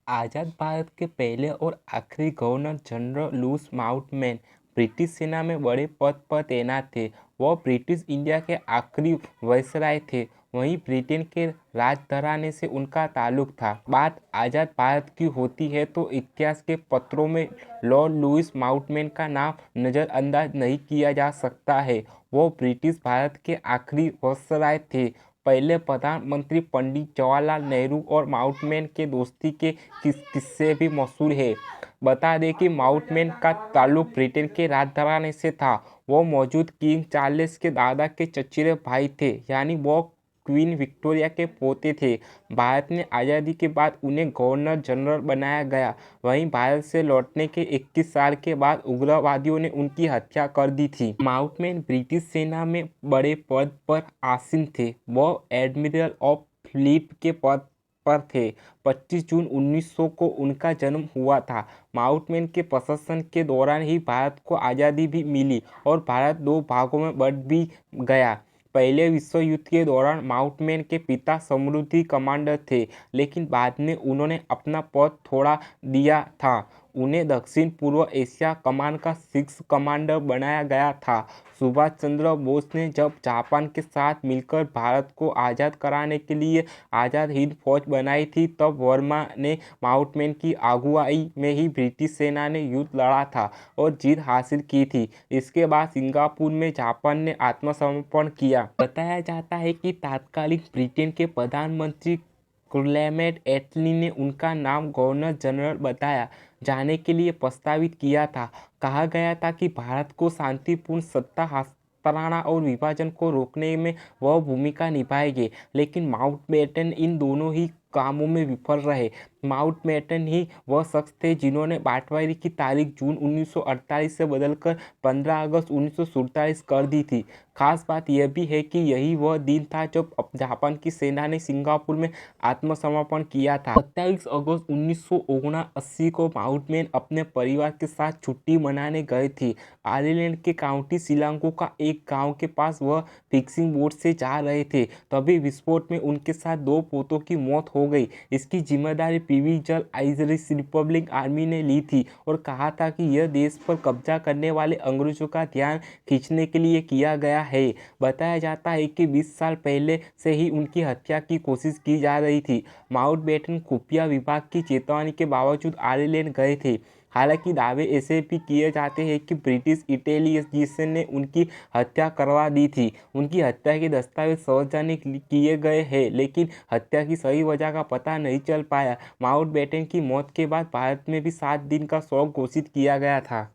आज़ाद भारत के पहले और आखिरी governor general Louis Mountbatten British सेना में बड़े पद पर तैनात थे। वह ब्रिटिश इंडिया के आखिरी वायसराय थे। वहीं ब्रिटेन के राज घराने से उनका ताल्लुक था। बात आज़ाद भारत की होती है तो इतिहास के पत्रों में लॉर्ड लुईस माउंटबेटन का नाम नज़रअंदाज नहीं किया जा सकता है। वो ब्रिटिश भारत के आखिरी वायसराय थे। पहले प्रधानमंत्री पंडित जवाहरलाल नेहरू और माउंटबेटन के दोस्ती के किस्से भी मशहूर है। बता दें कि माउंटबेटन का ताल्लुक ब्रिटेन के राजघराने से था। वो मौजूद किंग चार्ल्स के दादा के चचेरे भाई थे, यानी वो क्वीन विक्टोरिया के पोते थे। भारत में आज़ादी के बाद उन्हें गवर्नर जनरल बनाया गया। वहीं भारत से लौटने के 21 साल के बाद उग्रवादियों ने उनकी हत्या कर दी थी। माउंटबेटन ब्रिटिश सेना में बड़े पद पर आसीन थे। वो एडमिरल ऑफ फ्लीट के पद पर थे। 25 जून 1900 को उनका जन्म हुआ था। माउंटबेटन के प्रशासन के दौरान ही भारत को आज़ादी भी मिली और भारत दो भागों में बंट भी गया। पहले विश्व युद्ध के दौरान माउंटबेटन के पिता समुद्री कमांडर थे, लेकिन बाद में उन्होंने अपना पद छोड़ दिया था। उन्हें दक्षिण पूर्व एशिया कमान का 6th कमांडर बनाया गया था। सुभाष चंद्र बोस ने जब जापान के साथ मिलकर भारत को आज़ाद कराने के लिए आज़ाद हिंद फौज बनाई थी, तब वर्मा ने माउंटबेटन की अगुवाई में ही ब्रिटिश सेना ने युद्ध लड़ा था और जीत हासिल की थी। इसके बाद सिंगापुर में जापान ने आत्मसमर्पण किया। बताया जाता है कि तत्कालीन ब्रिटेन के प्रधानमंत्री क्लेमेंट एटली ने उनका नाम गवर्नर जनरल बताया जाने के लिए प्रस्तावित किया था। कहा गया था कि भारत को शांतिपूर्ण सत्ता हस्तांतरण और विभाजन को रोकने में वह भूमिका निभाएंगे, लेकिन माउंटबेटन इन दोनों ही कामों में विफल रहे। माउंटबेटन ही वह शख्स थे जिन्होंने बंटवारे की तारीख जून 1948 से बदलकर 15 अगस्त 1947 कर दी थी। खास बात यह भी है कि यही वह दिन था जब जापान की सेना ने सिंगापुर में आत्मसमर्पण किया था। 27 अगस्त 1979 को माउंटबेटन अपने परिवार के साथ छुट्टी मनाने गए थे। आयरलैंड के काउंटी सिलांगो का एक गांव के पास वह फिशिंग बोट से जा रहे थे, तभी विस्फोट में उनके साथ दो पोतों की मौत हो गई। इसकी जिम्मेदारी प्रोविंशियल आयरिश रिपब्लिक आर्मी ने ली थी और कहा था कि यह देश पर कब्जा करने वाले अंग्रेजों का ध्यान खींचने के लिए किया गया है। बताया जाता है कि 20 साल पहले से ही उनकी हत्या की कोशिश की जा रही थी। माउंटबेटन खुफिया विभाग की चेतावनी के बावजूद आयरलैंड गए थे। हालांकि दावे ऐसे भी किए जाते हैं कि ब्रिटिश इंटेलिजेंस ने उनकी हत्या करवा दी थी। उनकी हत्या के दस्तावेज सार्वजनिक किए गए हैं, लेकिन हत्या की सही वजह का पता नहीं चल पाया। माउंटबेटन की मौत के बाद भारत में भी 7 दिन का शोक घोषित किया गया था।